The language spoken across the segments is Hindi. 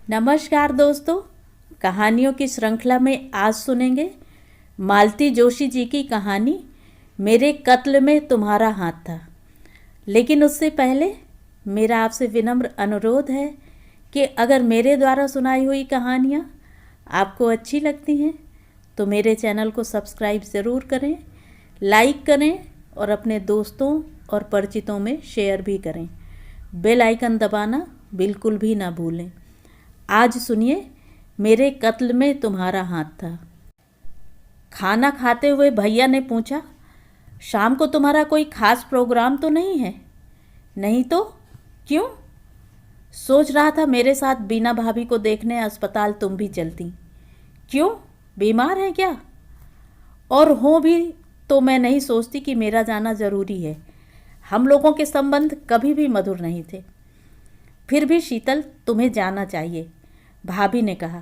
नमस्कार दोस्तों, कहानियों की श्रृंखला में आज सुनेंगे मालती जोशी जी की कहानी मेरे कत्ल में तुम्हारा हाथ था। लेकिन उससे पहले मेरा आपसे विनम्र अनुरोध है कि अगर मेरे द्वारा सुनाई हुई कहानियाँ आपको अच्छी लगती हैं तो मेरे चैनल को सब्सक्राइब ज़रूर करें, लाइक करें और अपने दोस्तों और परिचितों में शेयर भी करें। बेल आइकन दबाना बिल्कुल भी ना भूलें। आज सुनिए मेरे कत्ल में तुम्हारा हाथ था। खाना खाते हुए भैया ने पूछा, शाम को तुम्हारा कोई खास प्रोग्राम तो नहीं है? नहीं तो क्यों? सोच रहा था मेरे साथ बीना भाभी को देखने अस्पताल तुम भी चलती। क्यों, बीमार है क्या? और हो भी तो मैं नहीं सोचती कि मेरा जाना ज़रूरी है। हम लोगों के संबंध कभी भी मधुर नहीं थे। फिर भी शीतल, तुम्हें जाना चाहिए, भाभी ने कहा।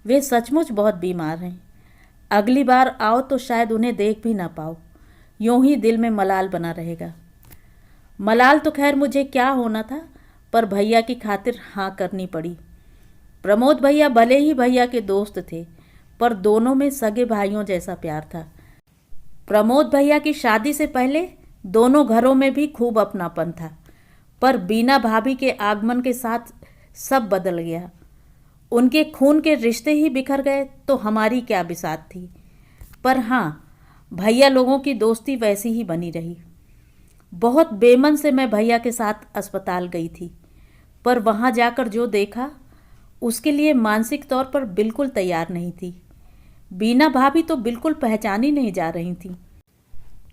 वे सचमुच बहुत बीमार हैं। अगली बार आओ तो शायद उन्हें देख भी ना पाओ। यूं ही दिल में मलाल बना रहेगा। मलाल तो खैर मुझे क्या होना था, पर भैया की खातिर हाँ करनी पड़ी। प्रमोद भैया भले ही भैया के दोस्त थे, पर दोनों में सगे भाइयों जैसा प्यार था। प्रमोद भैया की शादी से पहले दोनों घरों में भी खूब अपनापन था, पर बीना भाभी के आगमन के साथ सब बदल गया। उनके खून के रिश्ते ही बिखर गए तो हमारी क्या बिसात थी। पर हाँ, भैया लोगों की दोस्ती वैसी ही बनी रही। बहुत बेमन से मैं भैया के साथ अस्पताल गई थी, पर वहाँ जाकर जो देखा उसके लिए मानसिक तौर पर बिल्कुल तैयार नहीं थी। बीना भाभी तो बिल्कुल पहचानी नहीं जा रही थी।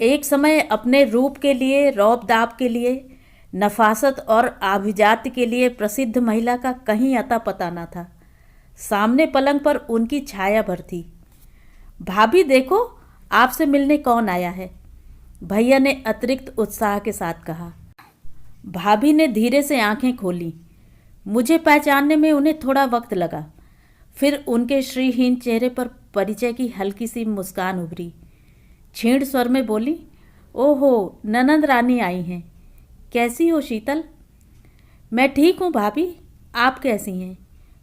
एक समय अपने रूप के लिए, रौब दाब के लिए, नफासत और आभिजात्य के लिए प्रसिद्ध महिला का कहीं अता पता न था। सामने पलंग पर उनकी छाया भर थी। भाभी देखो, आपसे मिलने कौन आया है, भैया ने अतिरिक्त उत्साह के साथ कहा। भाभी ने धीरे से आंखें खोली। मुझे पहचानने में उन्हें थोड़ा वक्त लगा। फिर उनके श्रीहीन चेहरे पर परिचय की हल्की सी मुस्कान उभरी। छीण स्वर में बोली, ओहो, ननंद रानी आई हैं। कैसी हो शीतल? मैं ठीक हूँ भाभी, आप कैसी हैं?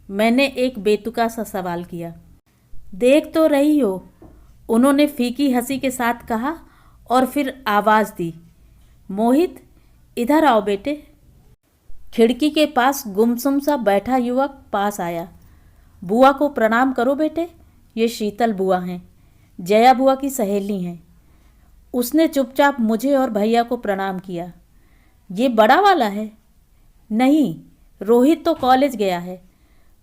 मैंने एक बेतुका सा सवाल किया। देख तो रही हो, उन्होंने फीकी हंसी के साथ कहा और फिर आवाज़ दी, मोहित इधर आओ बेटे। खिड़की के पास गुमसुम सा बैठा युवक पास आया। बुआ को प्रणाम करो बेटे, ये शीतल बुआ हैं, जया बुआ की सहेली हैं। उसने चुपचाप मुझे और भैया को प्रणाम किया। ये बड़ा वाला है? नहीं, रोहित तो कॉलेज गया है।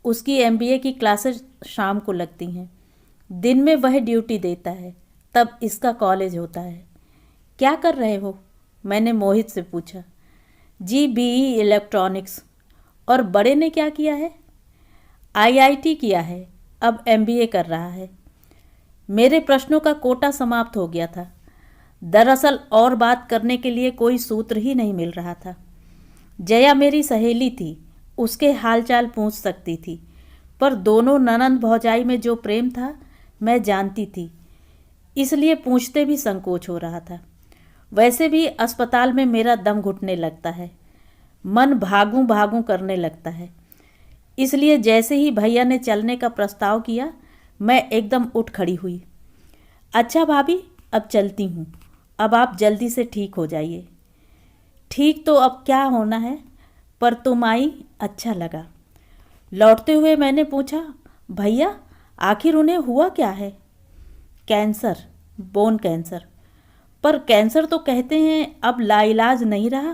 उसकी एमबीए की क्लासेस शाम को लगती हैं। दिन में वह ड्यूटी देता है, तब इसका कॉलेज होता है। क्या कर रहे हो? मैंने मोहित से पूछा। जी, बीई इलेक्ट्रॉनिक्स। और बड़े ने क्या किया है? आईआईटी किया है, अब एमबीए कर रहा है। मेरे प्रश्नों का कोटा समाप्त हो गया था। दरअसल और बात करने के लिए कोई सूत्र ही नहीं मिल रहा था। जया मेरी सहेली थी, उसके हालचाल पूछ सकती थी, पर दोनों ननंद भौजाई में जो प्रेम था मैं जानती थी, इसलिए पूछते भी संकोच हो रहा था। वैसे भी अस्पताल में मेरा दम घुटने लगता है, मन भागूं भागूं करने लगता है। इसलिए जैसे ही भैया ने चलने का प्रस्ताव किया, मैं एकदम उठ खड़ी हुई। अच्छा भाभी, अब चलती हूँ। अब आप जल्दी से ठीक हो जाइए। ठीक तो अब क्या होना है, पर तुम आई, अच्छा लगा। लौटते हुए मैंने पूछा, भैया आखिर उन्हें हुआ क्या है? Cancer, bone cancer. पर कैंसर तो कहते हैं अब लाइलाज नहीं रहा।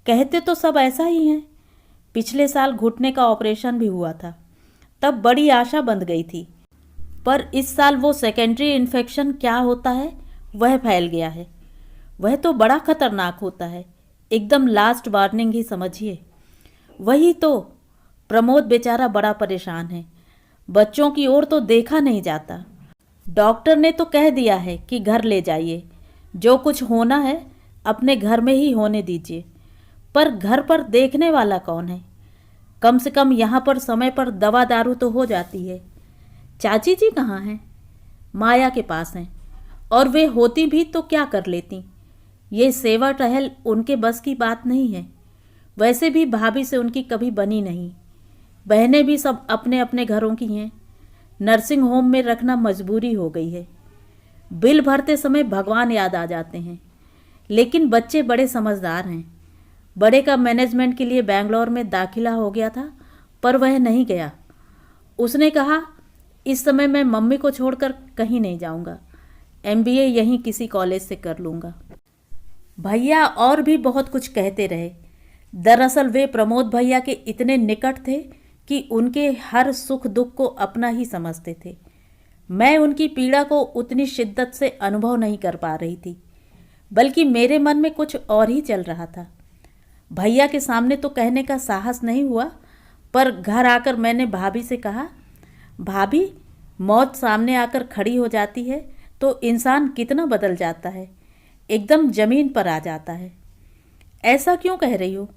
कहते तो सब ऐसा ही हैं। पिछले साल घुटने का ऑपरेशन भी हुआ था, तब बड़ी आशा बंध गई थी। पर इस साल वो सेकेंडरी इन्फेक्शन क्या होता है वह फैल गया है। वह तो बड़ा खतरनाक होता है, एकदम लास्ट वार्निंग ही समझिए। वही तो, प्रमोद बेचारा बड़ा परेशान है। बच्चों की ओर तो देखा नहीं जाता। डॉक्टर ने तो कह दिया है कि घर ले जाइए, जो कुछ होना है अपने घर में ही होने दीजिए। पर घर पर देखने वाला कौन है? कम से कम यहाँ पर समय पर दवा दारू तो हो जाती है। चाची जी कहाँ हैं? माया के पास हैं, और वे होती भी तो क्या कर लेती। ये सेवा टहल उनके बस की बात नहीं है। वैसे भी भाभी से उनकी कभी बनी नहीं। बहनें भी सब अपने अपने घरों की हैं। नर्सिंग होम में रखना मजबूरी हो गई है। बिल भरते समय भगवान याद आ जाते हैं। लेकिन बच्चे बड़े समझदार हैं। बड़े का मैनेजमेंट के लिए बेंगलोर में दाखिला हो गया था, पर वह नहीं गया। उसने कहा, इस समय मैं मम्मी को छोड़कर कहीं नहीं जाऊंगा। MBA यहीं किसी कॉलेज से कर लूँगा। भैया और भी बहुत कुछ कहते रहे। दरअसल वे प्रमोद भैया के इतने निकट थे कि उनके हर सुख दुख को अपना ही समझते थे। मैं उनकी पीड़ा को उतनी शिद्दत से अनुभव नहीं कर पा रही थी, बल्कि मेरे मन में कुछ और ही चल रहा था। भैया के सामने तो कहने का साहस नहीं हुआ, पर घर आकर मैंने भाभी से कहा, भाभी, मौत सामने आकर खड़ी हो जाती है तो इंसान कितना बदल जाता है, एकदम जमीन पर आ जाता है। ऐसा क्यों कह रही हो?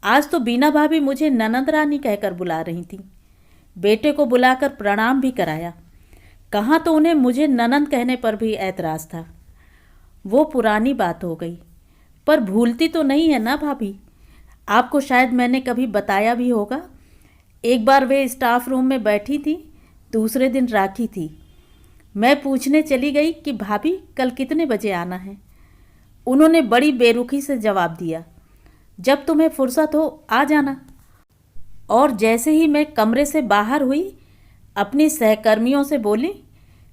आज तो बीना भाभी मुझे ननद रानी कहकर बुला रही थी। बेटे को बुलाकर प्रणाम भी कराया। कहाँ तो उन्हें मुझे ननद कहने पर भी ऐतराज़ था। वो पुरानी बात हो गई, पर भूलती तो नहीं है ना भाभी? आपको शायद मैंने कभी बताया भी होगा। एक बार वे स्टाफ रूम में बैठी थी, दूसरे दिन राखी थी। मैं पूछने चली गई कि भाभी कल कितने बजे आना है। उन्होंने बड़ी बेरुखी से जवाब दिया, जब तुम्हें फुर्सत हो आ जाना। और जैसे ही मैं कमरे से बाहर हुई, अपनी सहकर्मियों से बोली,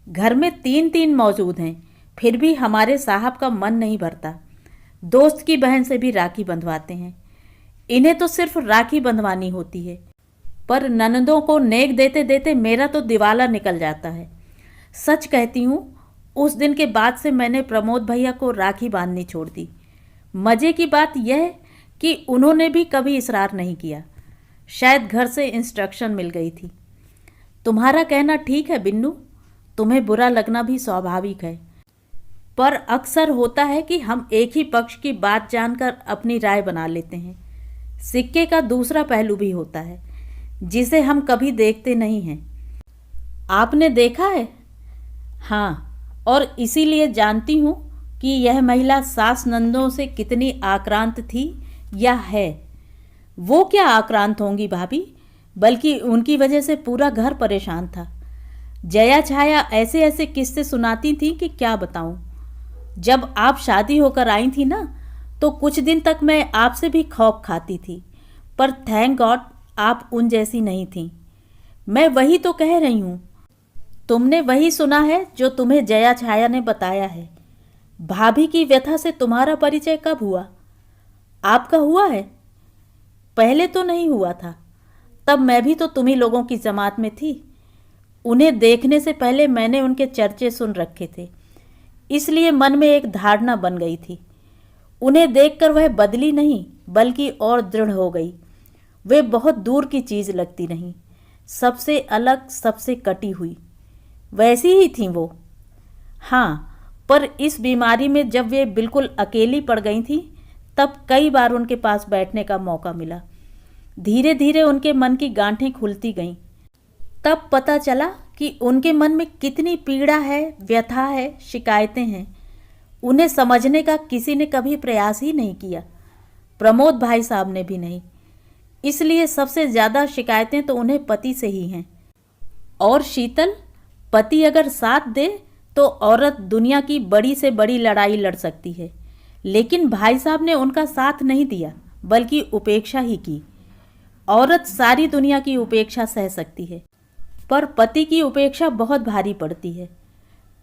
घर में 3 मौजूद हैं, फिर भी हमारे साहब का मन नहीं भरता। दोस्त की बहन से भी राखी बंधवाते हैं। इन्हें तो सिर्फ राखी बंधवानी होती है, पर ननदों को नेक देते देते मेरा तो दिवाला निकल जाता है। सच कहती हूँ, उस दिन के बाद से मैंने प्रमोद भैया को राखी बांधनी छोड़ दी। मज़े की बात यह कि उन्होंने भी कभी इसरार नहीं किया। शायद घर से इंस्ट्रक्शन मिल गई थी। तुम्हारा कहना ठीक है बिन्नू, तुम्हें बुरा लगना भी स्वाभाविक है, पर अक्सर होता है कि हम एक ही पक्ष की बात जानकर अपनी राय बना लेते हैं। सिक्के का दूसरा पहलू भी होता है, जिसे हम कभी देखते नहीं हैं। आपने देखा है? हाँ, और इसीलिए जानती हूँ कि यह महिला सास नंदों से कितनी आक्रांत थी या है। वो क्या आक्रांत होंगी भाभी, बल्कि उनकी वजह से पूरा घर परेशान था। जया छाया ऐसे ऐसे किस्से सुनाती थी कि क्या बताऊं। जब आप शादी होकर आई थी ना, तो कुछ दिन तक मैं आपसे भी खौफ खाती थी, पर थैंक गॉड आप उन जैसी नहीं थी। मैं वही तो कह रही हूँ। तुमने वही सुना है जो तुम्हें जया छाया ने बताया है। भाभी की व्यथा से तुम्हारा परिचय कब हुआ? आपका हुआ है? पहले तो नहीं हुआ था, तब मैं भी तो तुम्ही लोगों की जमात में थी। उन्हें देखने से पहले मैंने उनके चर्चे सुन रखे थे, इसलिए मन में एक धारणा बन गई थी। उन्हें देखकर वह बदली नहीं, बल्कि और दृढ़ हो गई। वे बहुत दूर की चीज़ लगती नहीं, सबसे अलग, सबसे कटी हुई, वैसी ही थीं वो। हाँ, पर इस बीमारी में जब वे बिल्कुल अकेली पड़ गई थीं, तब कई बार उनके पास बैठने का मौका मिला। धीरे धीरे उनके मन की गांठें खुलती गईं। तब पता चला कि उनके मन में कितनी पीड़ा है, व्यथा है, शिकायतें हैं। उन्हें समझने का किसी ने कभी प्रयास ही नहीं किया, प्रमोद भाई साहब ने भी नहीं। इसलिए सबसे ज़्यादा शिकायतें तो उन्हें पति से ही हैं। और शीतल, पति अगर साथ दे तो औरत दुनिया की बड़ी से बड़ी लड़ाई लड़ सकती है, लेकिन भाई साहब ने उनका साथ नहीं दिया, बल्कि उपेक्षा ही की। औरत सारी दुनिया की उपेक्षा सह सकती है, पर पति की उपेक्षा बहुत भारी पड़ती है।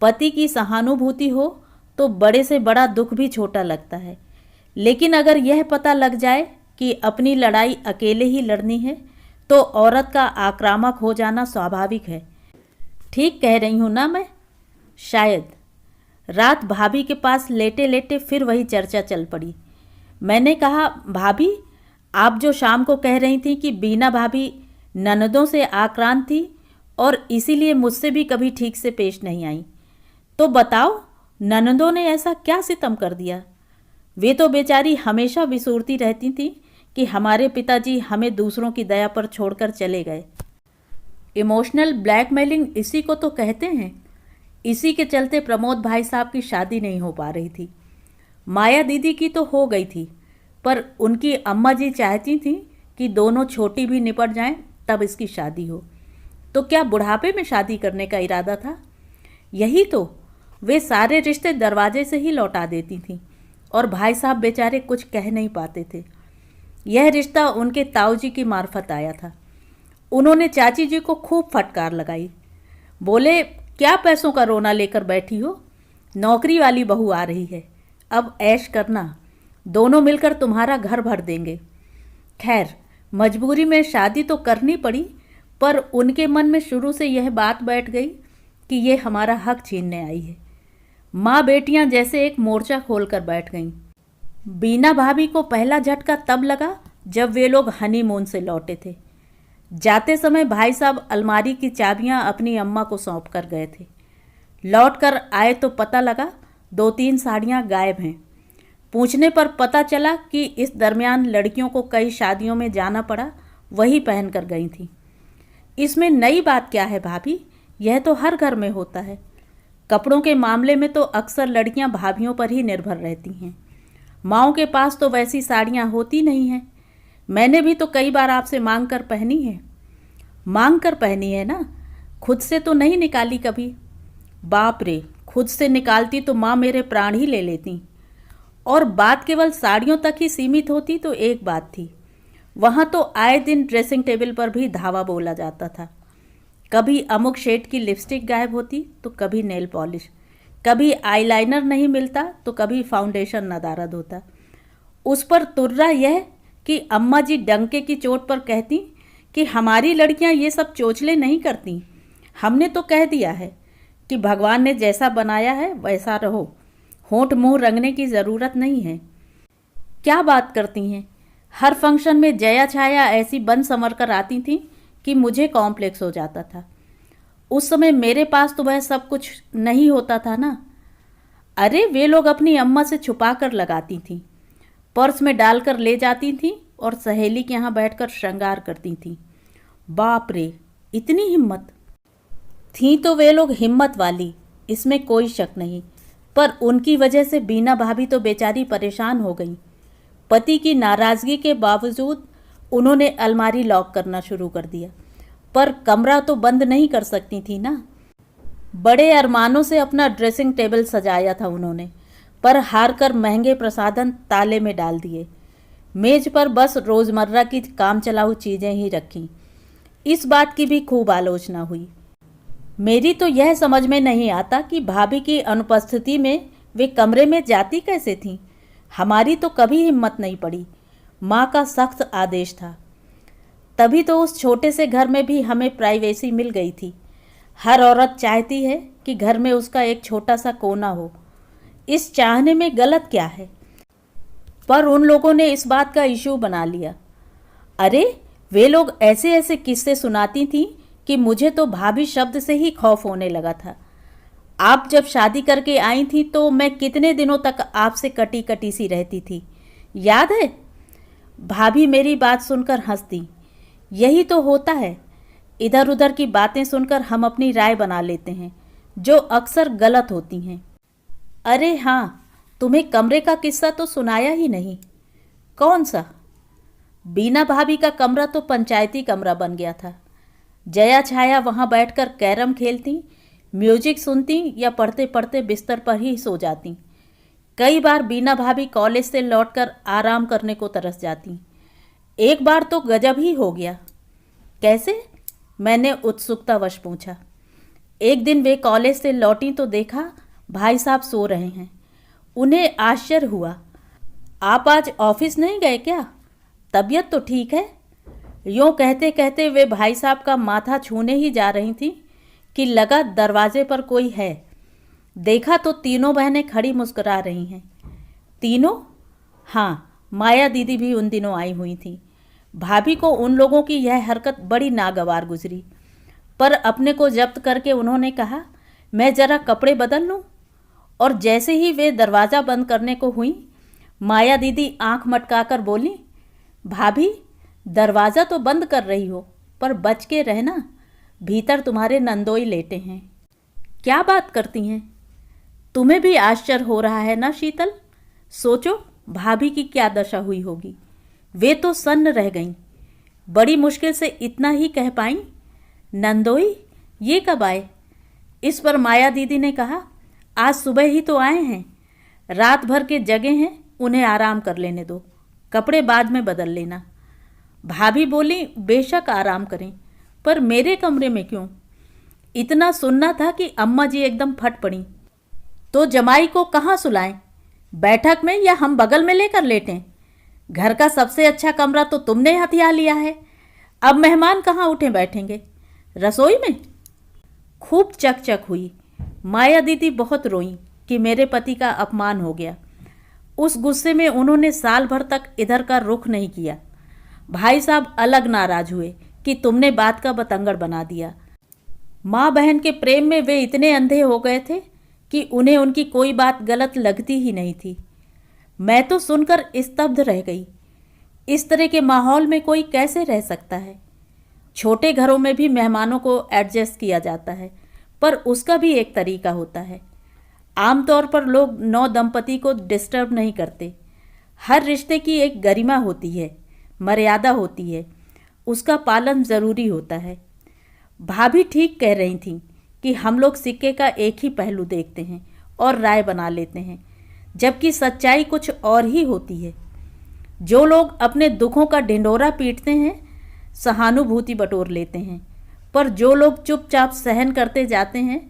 पति की सहानुभूति हो तो बड़े से बड़ा दुख भी छोटा लगता है, लेकिन अगर यह पता लग जाए कि अपनी लड़ाई अकेले ही लड़नी है, तो औरत का आक्रामक हो जाना स्वाभाविक है। ठीक कह रही हूँ ना मैं? शायद। रात भाभी के पास लेटे लेटे फिर वही चर्चा चल पड़ी। मैंने कहा, भाभी, आप जो शाम को कह रही थी कि बीना भाभी ननदों से आक्रांत थी और इसीलिए मुझसे भी कभी ठीक से पेश नहीं आई, तो बताओ ननदों ने ऐसा क्या सितम कर दिया? वे तो बेचारी हमेशा विसूरती रहती थी कि हमारे पिताजी हमें दूसरों की दया पर छोड़कर चले गए। इमोशनल ब्लैकमेलिंग इसी को तो कहते हैं। इसी के चलते प्रमोद भाई साहब की शादी नहीं हो पा रही थी। माया दीदी की तो हो गई थी, पर उनकी अम्मा जी चाहती थी कि दोनों छोटी भी निपट जाएं तब इसकी शादी हो। तो क्या बुढ़ापे में शादी करने का इरादा था? यही तो, वे सारे रिश्ते दरवाजे से ही लौटा देती थीं और भाई साहब बेचारे कुछ कह नहीं पाते थे। यह रिश्ता उनके ताऊ जी की मार्फत आया था। उन्होंने चाची जी को खूब फटकार लगाई। बोले, क्या पैसों का रोना लेकर बैठी हो? नौकरी वाली बहू आ रही है, अब ऐश करना, दोनों मिलकर तुम्हारा घर भर देंगे। खैर, मजबूरी में शादी तो करनी पड़ी, पर उनके मन में शुरू से यह बात बैठ गई कि ये हमारा हक छीनने आई है। माँ बेटियां जैसे एक मोर्चा खोलकर बैठ गईं। बीना भाभी को पहला झटका तब लगा जब वे लोग हनीमून से लौटे थे। जाते समय भाई साहब अलमारी की चाबियां अपनी अम्मा को सौंप कर गए थे। लौट कर आए तो पता लगा 2-3 साड़ियां गायब हैं। पूछने पर पता चला कि इस दरमियान लड़कियों को कई शादियों में जाना पड़ा, वही पहन कर गई थी। इसमें नई बात क्या है भाभी? यह तो हर घर में होता है। कपड़ों के मामले में तो अक्सर लड़कियां भाभियों पर ही निर्भर रहती हैं। माँओं के पास तो वैसी साड़ियाँ होती नहीं हैं। मैंने भी तो कई बार आपसे मांग कर पहनी है। मांग कर पहनी है ना, खुद से तो नहीं निकाली कभी। बाप रे, खुद से निकालती तो माँ मेरे प्राण ही ले लेती। और बात केवल साड़ियों तक ही सीमित होती तो एक बात थी, वहाँ तो आए दिन ड्रेसिंग टेबल पर भी धावा बोला जाता था। कभी अमुक शेड की लिपस्टिक गायब होती तो कभी नेल पॉलिश, कभी आईलाइनर नहीं मिलता तो कभी फाउंडेशन नदारद होता। उस पर तुर्रा यह कि अम्मा जी डंके की चोट पर कहती कि हमारी लड़कियां ये सब चोचले नहीं करती। हमने तो कह दिया है कि भगवान ने जैसा बनाया है वैसा रहो, होंठ मुंह रंगने की ज़रूरत नहीं है। क्या बात करती हैं? हर फंक्शन में जया छाया ऐसी बन संवर कर आती थीं कि मुझे कॉम्प्लेक्स हो जाता था। उस समय मेरे पास तो वह सब कुछ नहीं होता था ना। अरे, वे लोग अपनी अम्मा से छुपा कर लगाती थीं, पर्स में डालकर ले जाती थीं और सहेली के यहाँ बैठकर श्रृंगार करती थीं। बाप रे, इतनी हिम्मत! थीं तो वे लोग हिम्मत वाली, इसमें कोई शक नहीं, पर उनकी वजह से बीना भाभी तो बेचारी परेशान हो गई। पति की नाराज़गी के बावजूद उन्होंने अलमारी लॉक करना शुरू कर दिया, पर कमरा तो बंद नहीं कर सकती थी ना। बड़े अरमानों से अपना ड्रेसिंग टेबल सजाया था उन्होंने, पर हार कर महंगे प्रसाधन ताले में डाल दिए। मेज पर बस रोज़मर्रा की काम चलाऊ चीज़ें ही रखीं। इस बात की भी खूब आलोचना हुई। मेरी तो यह समझ में नहीं आता कि भाभी की अनुपस्थिति में वे कमरे में जाती कैसे थीं। हमारी तो कभी हिम्मत नहीं पड़ी। माँ का सख्त आदेश था, तभी तो उस छोटे से घर में भी हमें प्राइवेसी मिल गई थी। हर औरत चाहती है कि घर में उसका एक छोटा सा कोना हो। इस चाहने में गलत क्या है? पर उन लोगों ने इस बात का इशू बना लिया। अरे, वे लोग ऐसे ऐसे किस्से सुनाती थीं कि मुझे तो भाभी शब्द से ही खौफ होने लगा था। आप जब शादी करके आई थी तो मैं कितने दिनों तक आपसे कटी कटी सी रहती थी, याद है? भाभी मेरी बात सुनकर हंसती। यही तो होता है, इधर उधर की बातें सुनकर हम अपनी राय बना लेते हैं, जो अक्सर गलत होती हैं। अरे हाँ, तुम्हें कमरे का किस्सा तो सुनाया ही नहीं। कौन सा? बीना भाभी का कमरा तो पंचायती कमरा बन गया था। जया छाया वहाँ बैठकर कैरम खेलती, म्यूजिक सुनती या पढ़ते पढ़ते बिस्तर पर ही सो जाती। कई बार बीना भाभी कॉलेज से लौटकर आराम करने को तरस जाती। एक बार तो गजब ही हो गया। कैसे? मैंने उत्सुकतावश पूछा। एक दिन वे कॉलेज से लौटी तो देखा भाई साहब सो रहे हैं। उन्हें आश्चर्य हुआ। आप आज ऑफिस नहीं गए क्या? तबीयत तो ठीक है? यूँ कहते कहते वे भाई साहब का माथा छूने ही जा रही थी कि लगा दरवाजे पर कोई है। देखा तो तीनों बहनें खड़ी मुस्कुरा रही हैं। तीनों? हाँ, माया दीदी भी उन दिनों आई हुई थी। भाभी को उन लोगों की यह हरकत बड़ी नागवार गुजरी, पर अपने को जब्त करके उन्होंने कहा, मैं ज़रा कपड़े बदल लूँ। और जैसे ही वे दरवाज़ा बंद करने को हुई, माया दीदी आंख मटकाकर बोली, भाभी, दरवाज़ा तो बंद कर रही हो, पर बच के रहना, भीतर तुम्हारे नंदोई लेटे हैं। क्या बात करती हैं? तुम्हें भी आश्चर्य हो रहा है ना शीतल? सोचो भाभी की क्या दशा हुई होगी। वे तो सन्न रह गईं। बड़ी मुश्किल से इतना ही कह पाई, नंदोई ये कब आए? इस पर माया दीदी ने कहा, आज सुबह ही तो आए हैं, रात भर के जगे हैं, उन्हें आराम कर लेने दो, कपड़े बाद में बदल लेना। भाभी बोली, बेशक आराम करें, पर मेरे कमरे में क्यों? इतना सुनना था कि अम्मा जी एकदम फट पड़ी। तो जमाई को कहाँ सुलाएं, बैठक में या हम बगल में लेकर लेटें? घर का सबसे अच्छा कमरा तो तुमने हथिया लिया है, अब मेहमान कहाँ उठे बैठेंगे, रसोई में? खूब चकचक हुई। माया दीदी बहुत रोईं कि मेरे पति का अपमान हो गया। उस गुस्से में उन्होंने साल भर तक इधर का रुख नहीं किया। भाई साहब अलग नाराज हुए कि तुमने बात का बतंगड़ बना दिया। माँ बहन के प्रेम में वे इतने अंधे हो गए थे कि उन्हें उनकी कोई बात गलत लगती ही नहीं थी। मैं तो सुनकर स्तब्ध रह गई। इस तरह के माहौल में कोई कैसे रह सकता है? छोटे घरों में भी मेहमानों को एडजस्ट किया जाता है, पर उसका भी एक तरीका होता है। आमतौर पर लोग नौ दंपति को डिस्टर्ब नहीं करते। हर रिश्ते की एक गरिमा होती है, मर्यादा होती है, उसका पालन ज़रूरी होता है। भाभी ठीक कह रही थीं कि हम लोग सिक्के का एक ही पहलू देखते हैं और राय बना लेते हैं, जबकि सच्चाई कुछ और ही होती है। जो लोग अपने दुखों का ढिंढोरा पीटते हैं, सहानुभूति बटोर लेते हैं, पर जो लोग चुपचाप सहन करते जाते हैं,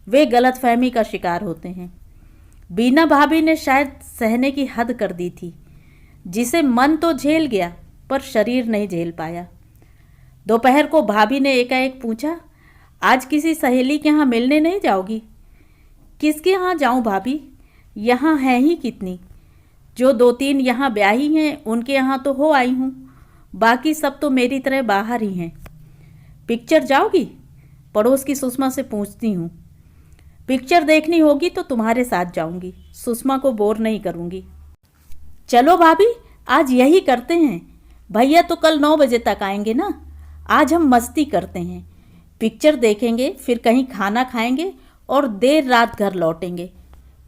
वे गलतफहमी का शिकार होते हैं। बीना भाभी ने शायद सहने की हद कर दी थी, जिसे मन तो झेल गया पर शरीर नहीं झेल पाया। दोपहर को भाभी ने एकाएक पूछा, आज किसी सहेली के यहाँ मिलने नहीं जाओगी? किसके यहाँ जाऊँ भाभी, यहाँ हैं ही कितनी। जो 2-3 यहाँ ब्याही हैं उनके यहाँ तो हो आई हूँ, बाकी सब तो मेरी तरह बाहर ही हैं। पिक्चर जाओगी? पड़ोस की सुषमा से पूछती हूँ। पिक्चर देखनी होगी तो तुम्हारे साथ जाऊंगी, सुषमा को बोर नहीं करूंगी। चलो भाभी, आज यही करते हैं। भैया तो कल 9 बजे तक आएंगे ना, आज हम मस्ती करते हैं, पिक्चर देखेंगे, फिर कहीं खाना खाएंगे और देर रात घर लौटेंगे।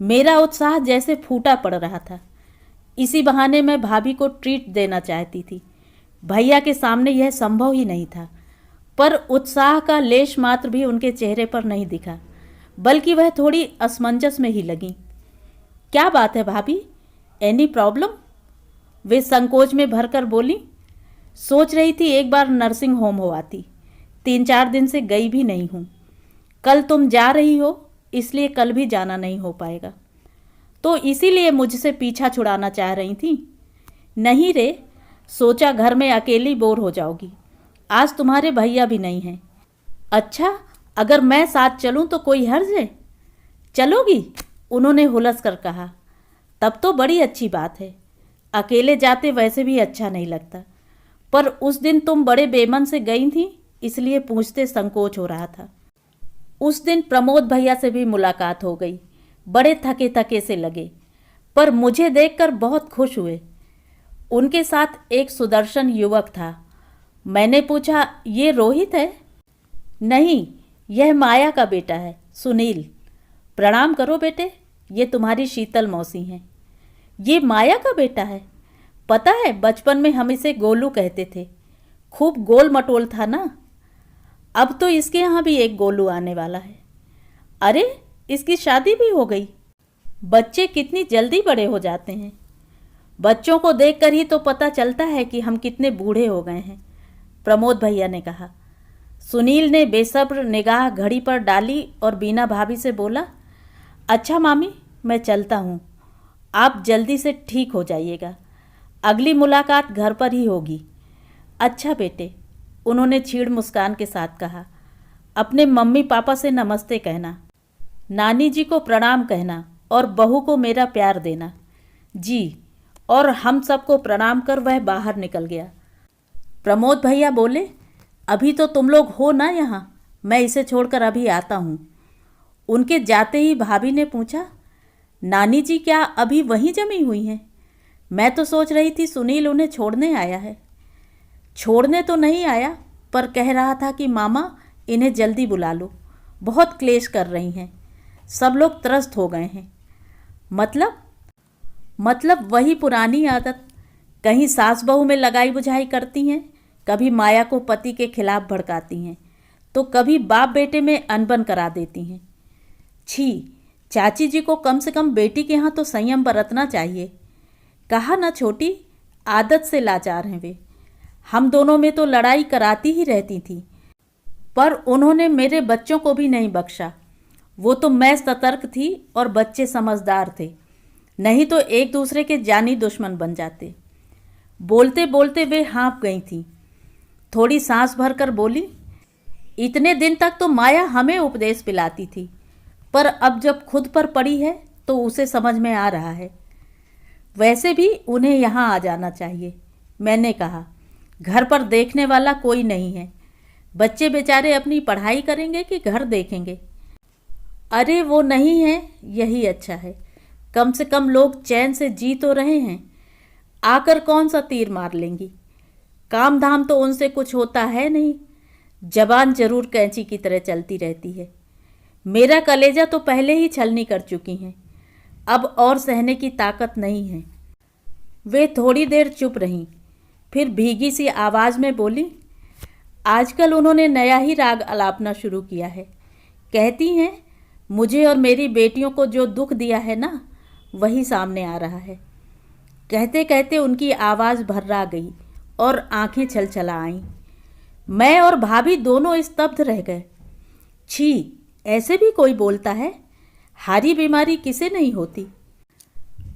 मेरा उत्साह जैसे फूटा पड़ रहा था। इसी बहाने मैं भाभी को ट्रीट देना चाहती थी। भैया के सामने यह संभव ही नहीं था, पर उत्साह का लेश मात्र भी उनके चेहरे पर नहीं दिखा, बल्कि वह थोड़ी असमंजस में ही लगी। क्या बात है भाभी, एनी प्रॉब्लम? वे संकोच में भरकर बोली, सोच रही थी एक बार नर्सिंग होम हो आती, 3-4 दिन से गई भी नहीं हूँ। कल तुम जा रही हो, इसलिए कल भी जाना नहीं हो पाएगा। तो इसीलिए मुझसे पीछा छुड़ाना चाह रही थी? नहीं रे, सोचा घर में अकेली बोर हो जाओगी, आज तुम्हारे भैया भी नहीं हैं। अच्छा, अगर मैं साथ चलूं तो कोई हर्ज है? चलोगी? उन्होंने हुलस कर कहा। तब तो बड़ी अच्छी बात है, अकेले जाते वैसे भी अच्छा नहीं लगता, पर उस दिन तुम बड़े बेमन से गई थी, इसलिए पूछते संकोच हो रहा था। उस दिन प्रमोद भैया से भी मुलाकात हो गई, बड़े थके थके से लगे, पर मुझे देखकर बहुत खुश हुए। उनके साथ एक सुदर्शन युवक था। मैंने पूछा, ये रोहित है? नहीं, यह माया का बेटा है, सुनील। प्रणाम करो बेटे, ये तुम्हारी शीतल मौसी हैं। ये माया का बेटा है? पता है, बचपन में हम इसे गोलू कहते थे, खूब गोल मटोल था ना। अब तो इसके यहाँ भी एक गोलू आने वाला है। अरे, इसकी शादी भी हो गई। बच्चे कितनी जल्दी बड़े हो जाते हैं। बच्चों को देखकर ही तो पता चलता है कि हम कितने बूढ़े हो गए हैं, प्रमोद भैया ने कहा। सुनील ने बेसब्र निगाह घड़ी पर डाली और बीना भाभी से बोला, अच्छा मामी, मैं चलता हूँ, आप जल्दी से ठीक हो जाइएगा, अगली मुलाकात घर पर ही होगी। अच्छा बेटे, उन्होंने छीड़ मुस्कान के साथ कहा। अपने मम्मी पापा से नमस्ते कहना, नानी जी को प्रणाम कहना और बहू को मेरा प्यार देना। जी। और हम सबको प्रणाम कर वह बाहर निकल गया। प्रमोद भैया बोले, अभी तो तुम लोग हो ना यहाँ, मैं इसे छोड़कर अभी आता हूँ। उनके जाते ही भाभी ने पूछा, नानी जी क्या अभी वहीं जमी हुई हैं? मैं तो सोच रही थी सुनील उन्हें छोड़ने आया है। छोड़ने तो नहीं आया, पर कह रहा था कि मामा इन्हें जल्दी बुला लो, बहुत क्लेश कर रही हैं, सब लोग त्रस्त हो गए हैं। मतलब वही पुरानी आदत, कहीं सास बहू में लगाई बुझाई करती हैं, कभी माया को पति के खिलाफ भड़काती हैं, तो कभी बाप बेटे में अनबन करा देती हैं। छी, चाची जी को कम से कम बेटी के यहाँ तो संयम बरतना चाहिए। कहा ना छोटी, आदत से लाचार हैं वे। हम दोनों में तो लड़ाई कराती ही रहती थी, पर उन्होंने मेरे बच्चों को भी नहीं बख्शा। वो तो मैं सतर्क थी और बच्चे समझदार थे, नहीं तो एक दूसरे के जानी दुश्मन बन जाते। बोलते बोलते वे हाँफ गई थीं। थोड़ी सांस भरकर बोली, इतने दिन तक तो माया हमें उपदेश पिलाती थी, पर अब जब खुद पर पड़ी है तो उसे समझ में आ रहा है। वैसे भी उन्हें यहाँ आ जाना चाहिए, मैंने कहा। घर पर देखने वाला कोई नहीं है। बच्चे बेचारे अपनी पढ़ाई करेंगे कि घर देखेंगे। अरे वो नहीं है, यही अच्छा है। कम से कम लोग चैन से जी तो रहे हैं। आकर कौन सा तीर मार लेंगी। काम धाम तो उनसे कुछ होता है नहीं। जबान जरूर कैंची की तरह चलती रहती है। मेरा कलेजा तो पहले ही छलनी कर चुकी हैं। अब और सहने की ताकत नहीं है। वे थोड़ी देर चुप रहीं, फिर भीगी सी आवाज़ में बोली, आजकल उन्होंने नया ही राग अलापना शुरू किया है। कहती हैं, मुझे और मेरी बेटियों को जो दुख दिया है ना, वही सामने आ रहा है। कहते कहते उनकी आवाज़ भर्रा गई और आंखें छलछला आईं। मैं और भाभी दोनों स्तब्ध रह गए। छी, ऐसे भी कोई बोलता है? हारी बीमारी किसे नहीं होती।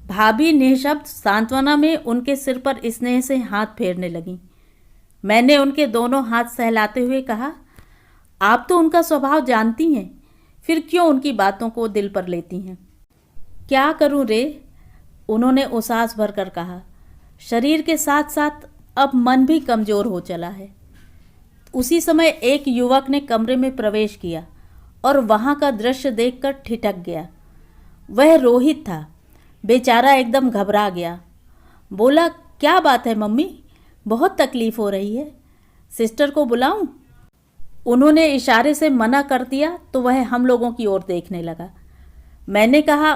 भाभी निःशब्द सांत्वना में उनके सिर पर स्नेह से हाथ फेरने लगीं। मैंने उनके दोनों हाथ सहलाते हुए कहा, आप तो उनका स्वभाव जानती हैं, फिर क्यों उनकी बातों को दिल पर लेती हैं? क्या करूं रे, उन्होंने उसास भरकर कहा। शरीर के साथ साथ अब मन भी कमज़ोर हो चला है। उसी समय एक युवक ने कमरे में प्रवेश किया और वहाँ का दृश्य देखकर ठिठक गया। वह रोहित था। बेचारा एकदम घबरा गया। बोला, क्या बात है मम्मी, बहुत तकलीफ़ हो रही है, सिस्टर को बुलाऊं? उन्होंने इशारे से मना कर दिया तो वह हम लोगों की ओर देखने लगा। मैंने कहा,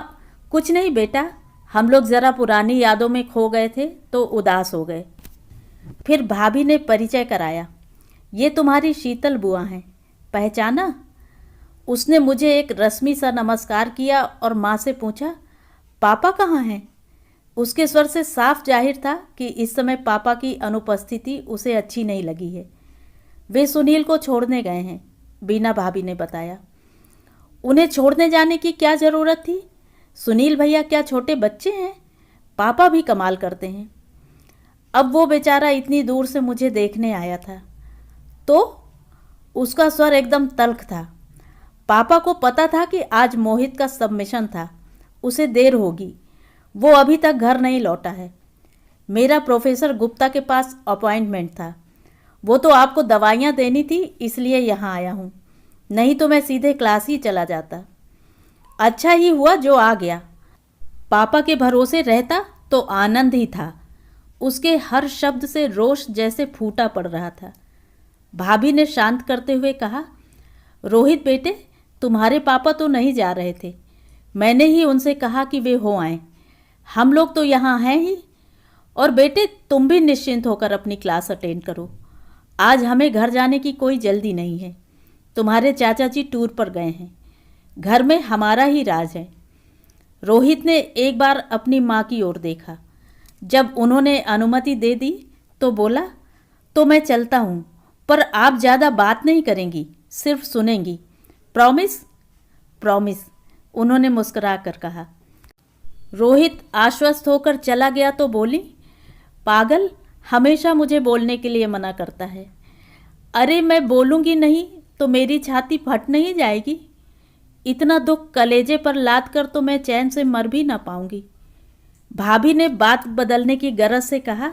कुछ नहीं बेटा, हम लोग ज़रा पुरानी यादों में खो गए थे तो उदास हो गए। फिर भाभी ने परिचय कराया, ये तुम्हारी शीतल बुआ हैं, पहचाना? उसने मुझे एक रस्मी सा नमस्कार किया और माँ से पूछा, पापा कहाँ हैं? उसके स्वर से साफ जाहिर था कि इस समय पापा की अनुपस्थिति उसे अच्छी नहीं लगी है। वे सुनील को छोड़ने गए हैं, बीना भाभी ने बताया। उन्हें छोड़ने जाने की क्या ज़रूरत थी? सुनील भैया क्या छोटे बच्चे हैं? पापा भी कमाल करते हैं। अब वो बेचारा इतनी दूर से मुझे देखने आया था तो उसका स्वर एकदम तल्ख था। पापा को पता था कि आज मोहित का सबमिशन था, उसे देर होगी, वो अभी तक घर नहीं लौटा है। मेरा प्रोफेसर गुप्ता के पास अपॉइंटमेंट था, वो तो आपको दवाइयाँ देनी थी, इसलिए यहाँ आया हूँ, नहीं तो मैं सीधे क्लास ही चला जाता। अच्छा ही हुआ जो आ गया। पापा के भरोसे रहता तो आनंद ही था। उसके हर शब्द से रोष जैसे फूटा पड़ रहा था। भाभी ने शांत करते हुए कहा, रोहित बेटे, तुम्हारे पापा तो नहीं जा रहे थे, मैंने ही उनसे कहा कि वे हो आएं। हम लोग तो यहाँ हैं ही। और बेटे, तुम भी निश्चिंत होकर अपनी क्लास अटेंड करो। आज हमें घर जाने की कोई जल्दी नहीं है। तुम्हारे चाचा जी टूर पर गए हैं, घर में हमारा ही राज है। रोहित ने एक बार अपनी माँ की ओर देखा। जब उन्होंने अनुमति दे दी तो बोला, तो मैं चलता हूँ, पर आप ज़्यादा बात नहीं करेंगी, सिर्फ सुनेंगी। प्रॉमिस? प्रॉमिस, उन्होंने मुस्कुरा कर कहा। रोहित आश्वस्त होकर चला गया तो बोली, पागल, हमेशा मुझे बोलने के लिए मना करता है। अरे मैं बोलूँगी नहीं तो मेरी छाती फट नहीं जाएगी? इतना दुख कलेजे पर लाद कर तो मैं चैन से मर भी ना पाऊंगी। भाभी ने बात बदलने की गरज से कहा,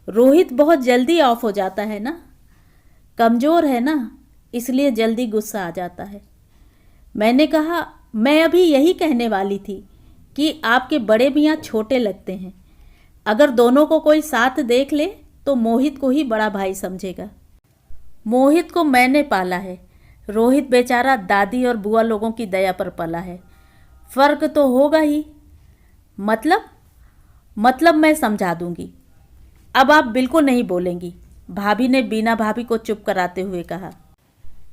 रोहित बहुत जल्दी ऑफ हो जाता है ना, कमज़ोर है ना, इसलिए जल्दी गुस्सा आ जाता है। मैंने कहा, मैं अभी यही कहने वाली थी कि आपके बड़े मियाँ छोटे लगते हैं। अगर दोनों को कोई साथ देख ले तो मोहित को ही बड़ा भाई समझेगा। मोहित को मैंने पाला है, रोहित बेचारा दादी और बुआ लोगों की दया पर पला है। फ़र्क तो होगा ही। मतलब मैं समझा दूंगी। अब आप बिल्कुल नहीं बोलेंगी, भाभी ने बीना भाभी को चुप कराते हुए कहा।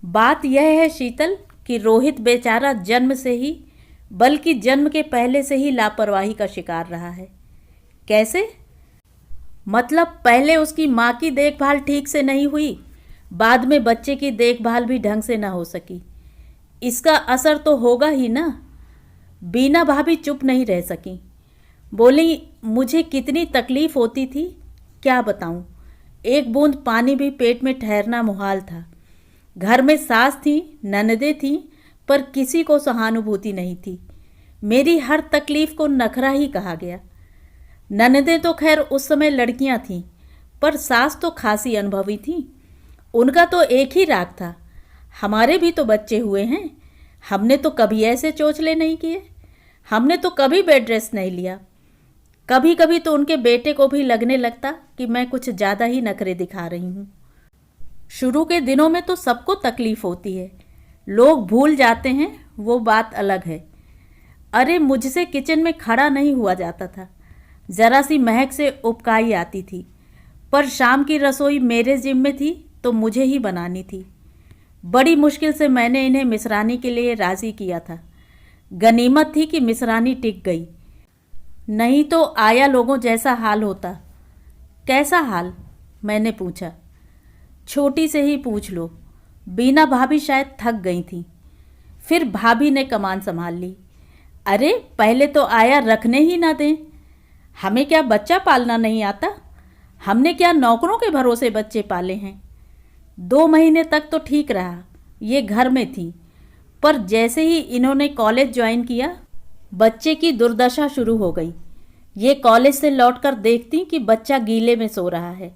बात यह है शीतल कि रोहित बेचारा जन्म से ही, बल्कि जन्म के पहले से ही लापरवाही का शिकार रहा है। कैसे? मतलब पहले उसकी माँ की देखभाल ठीक से नहीं हुई, बाद में बच्चे की देखभाल भी ढंग से ना हो सकी। इसका असर तो होगा ही ना। बीना भाभी चुप नहीं रह सकी। बोली, मुझे कितनी तकलीफ होती थी क्या बताऊं। एक बूंद पानी भी पेट में ठहरना मुहाल था। घर में सास थी, ननदें थीं, पर किसी को सहानुभूति नहीं थी। मेरी हर तकलीफ को नखरा ही कहा गया। ननदें तो खैर उस समय लड़कियां थीं, पर सास तो खासी अनुभवी थी। उनका तो एक ही राग था, हमारे भी तो बच्चे हुए हैं, हमने तो कभी ऐसे चोचले नहीं किए, हमने तो कभी बेड रेस्ट नहीं लिया। कभी कभी तो उनके बेटे को भी लगने लगता कि मैं कुछ ज़्यादा ही नखरे दिखा रही हूँ। शुरू के दिनों में तो सबको तकलीफ होती है, लोग भूल जाते हैं, वो बात अलग है। अरे मुझसे किचन में खड़ा नहीं हुआ जाता था, ज़रा सी महक से उबकाई आती थी। पर शाम की रसोई मेरे जिम्मे थी तो मुझे ही बनानी थी। बड़ी मुश्किल से मैंने इन्हें मिसरानी के लिए राज़ी किया था। गनीमत थी कि मिसरानी टिक गई, नहीं तो आया लोगों जैसा हाल होता। कैसा हाल? मैंने पूछा। छोटी से ही पूछ लो। बीना भाभी शायद थक गई थी। फिर भाभी ने कमान संभाल ली। अरे पहले तो आया रखने ही ना दें। हमें क्या बच्चा पालना नहीं आता? हमने क्या नौकरों के भरोसे बच्चे पाले हैं? 2 महीने तक तो ठीक रहा, ये घर में थी, पर जैसे ही इन्होंने कॉलेज ज्वाइन किया, बच्चे की दुर्दशा शुरू हो गई। ये कॉलेज से लौटकर देखती कि बच्चा गीले में सो रहा है,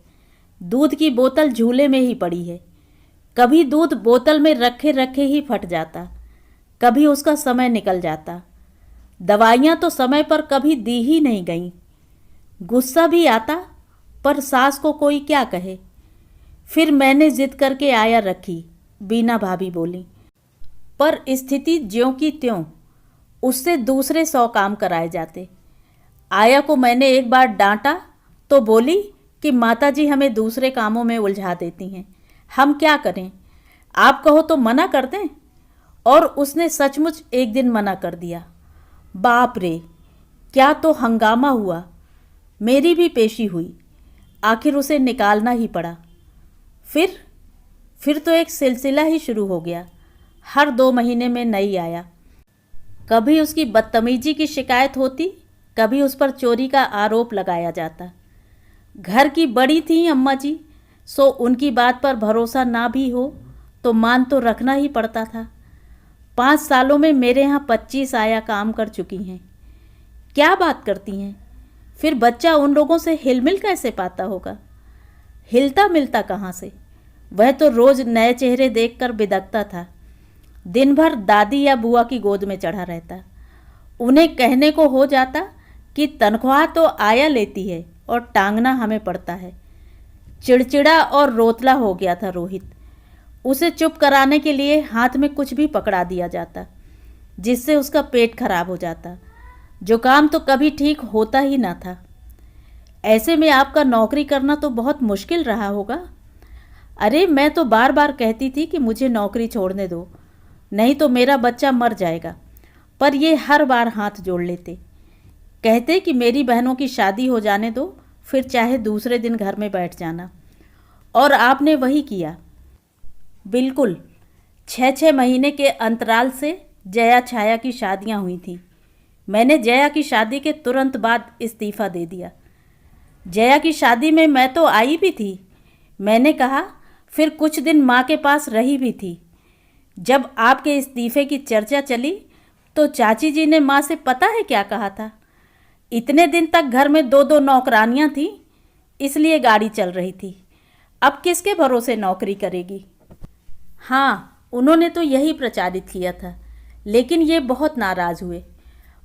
दूध की बोतल झूले में ही पड़ी है। कभी दूध बोतल में रखे रखे ही फट जाता, कभी उसका समय निकल जाता। दवाइयाँ तो समय पर कभी दी ही नहीं गईं। गुस्सा भी आता, पर सास को कोई क्या कहे। फिर मैंने जिद करके आया रखी, बीना भाभी बोली। पर स्थिति ज्यों की त्यों, उससे दूसरे 100 काम कराए जाते। आया को मैंने एक बार डांटा तो बोली कि माताजी हमें दूसरे कामों में उलझा देती हैं, हम क्या करें, आप कहो तो मना कर दें। और उसने सचमुच एक दिन मना कर दिया। बाप रे, क्या तो हंगामा हुआ। मेरी भी पेशी हुई, आखिर उसे निकालना ही पड़ा। फिर तो एक सिलसिला ही शुरू हो गया। हर 2 महीने में नई आया। कभी उसकी बदतमीजी की शिकायत होती, कभी उस पर चोरी का आरोप लगाया जाता। घर की बड़ी थी अम्मा जी, सो उनकी बात पर भरोसा ना भी हो तो मान तो रखना ही पड़ता था। 5 सालों में मेरे यहाँ 25 आया काम कर चुकी हैं। क्या बात करती हैं? फिर बच्चा उन लोगों से हिलमिल कैसे पाता होगा? हिलता मिलता कहाँ से? वह तो रोज़ नए चेहरे देखकर बिदकता था। दिन भर दादी या बुआ की गोद में चढ़ा रहता। उन्हें कहने को हो जाता कि तनख्वाह तो आया लेती है और टांगना हमें पड़ता है। चिड़चिड़ा और रोतला हो गया था रोहित। उसे चुप कराने के लिए हाथ में कुछ भी पकड़ा दिया जाता, जिससे उसका पेट खराब हो जाता। जुकाम तो कभी ठीक होता ही ना था। ऐसे में आपका नौकरी करना तो बहुत मुश्किल रहा होगा। अरे मैं तो बार बार कहती थी कि मुझे नौकरी छोड़ने दो, नहीं तो मेरा बच्चा मर जाएगा, पर ये हर बार हाथ जोड़ लेते। कहते कि मेरी बहनों की शादी हो जाने दो, फिर चाहे दूसरे दिन घर में बैठ जाना। और आपने वही किया। बिल्कुल 6-6 महीने के अंतराल से जया छाया की शादियां हुई थी। मैंने जया की शादी के तुरंत बाद इस्तीफ़ा दे दिया। जया की शादी में मैं तो आई भी थी, मैंने कहा, फिर कुछ दिन माँ के पास रही भी थी। जब आपके इस्तीफ़े की चर्चा चली तो चाची जी ने माँ से पता है क्या कहा था? इतने दिन तक घर में 2-2 नौकरानियाँ थीं, इसलिए गाड़ी चल रही थी। अब किसके भरोसे नौकरी करेगी? हाँ, उन्होंने तो यही प्रचारित किया था, लेकिन ये बहुत नाराज़ हुए।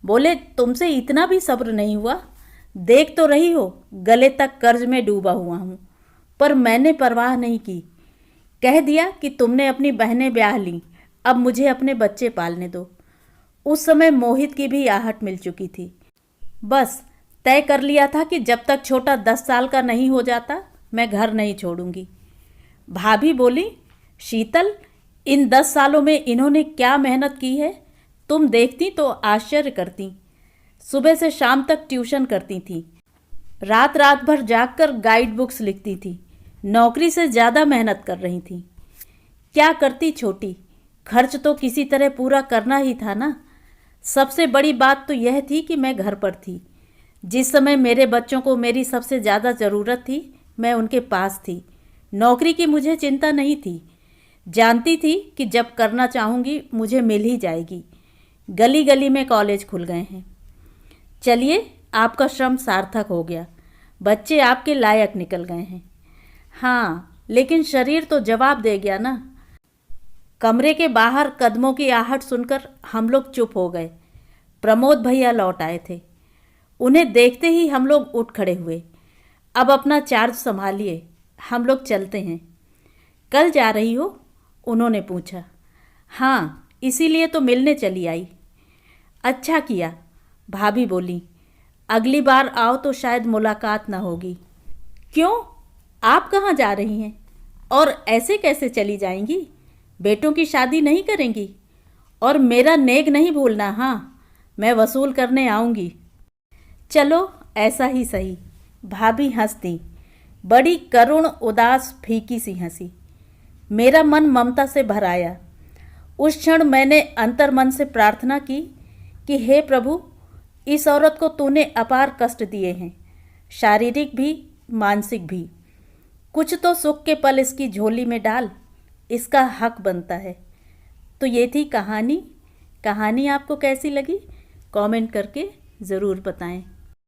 बोले तुमसे इतना भी सब्र नहीं हुआ, देख तो रही हो गले तक कर्ज में डूबा हुआ हूँ। पर मैंने परवाह नहीं की, कह दिया कि तुमने अपनी बहनें ब्याह लीं, अब मुझे अपने बच्चे पालने दो। उस समय मोहित की भी आहट मिल चुकी थी। बस तय कर लिया था कि जब तक छोटा 10 साल का नहीं हो जाता मैं घर नहीं छोड़ूंगी। भाभी बोली, शीतल, इन 10 सालों में इन्होंने क्या मेहनत की है, तुम देखती तो आश्चर्य करती। सुबह से शाम तक ट्यूशन करती थी, रात रात भर जागकर गाइड बुक्स लिखती थी, नौकरी से ज़्यादा मेहनत कर रही थी। क्या करती छोटी, खर्च तो किसी तरह पूरा करना ही था ना। सबसे बड़ी बात तो यह थी कि मैं घर पर थी। जिस समय मेरे बच्चों को मेरी सबसे ज़्यादा ज़रूरत थी, मैं उनके पास थी। नौकरी की मुझे चिंता नहीं थी। जानती थी कि जब करना चाहूँगी मुझे मिल ही जाएगी। गली गली में कॉलेज खुल गए हैं। चलिए, आपका श्रम सार्थक हो गया। बच्चे आपके लायक निकल गए हैं। हाँ, लेकिन शरीर तो जवाब दे गया ना। कमरे के बाहर कदमों की आहट सुनकर हम लोग चुप हो गए। प्रमोद भैया लौट आए थे। उन्हें देखते ही हम लोग उठ खड़े हुए। अब अपना चार्ज संभालिए, हम लोग चलते हैं। कल जा रही हो? उन्होंने पूछा। हाँ, इसीलिए तो मिलने चली आई। अच्छा किया, भाभी बोली। अगली बार आओ तो शायद मुलाकात ना होगी। क्यों? आप कहाँ जा रही हैं? और ऐसे कैसे चली जाएंगी? बेटों की शादी नहीं करेंगी? और मेरा नेग नहीं भूलना। हाँ, मैं वसूल करने आऊँगी। चलो, ऐसा ही सही। भाभी हंस दी, बड़ी करुण उदास फीकी सी हंसी। मेरा मन ममता से भर आया। उस क्षण मैंने अंतर्मन से प्रार्थना की कि हे प्रभु, इस औरत को तूने अपार कष्ट दिए हैं, शारीरिक भी मानसिक भी। कुछ तो सुख के पल इसकी झोली में डाल, इसका हक बनता है। तो ये थी कहानी। कहानी आपको कैसी लगी? कमेंट करके ज़रूर बताएं।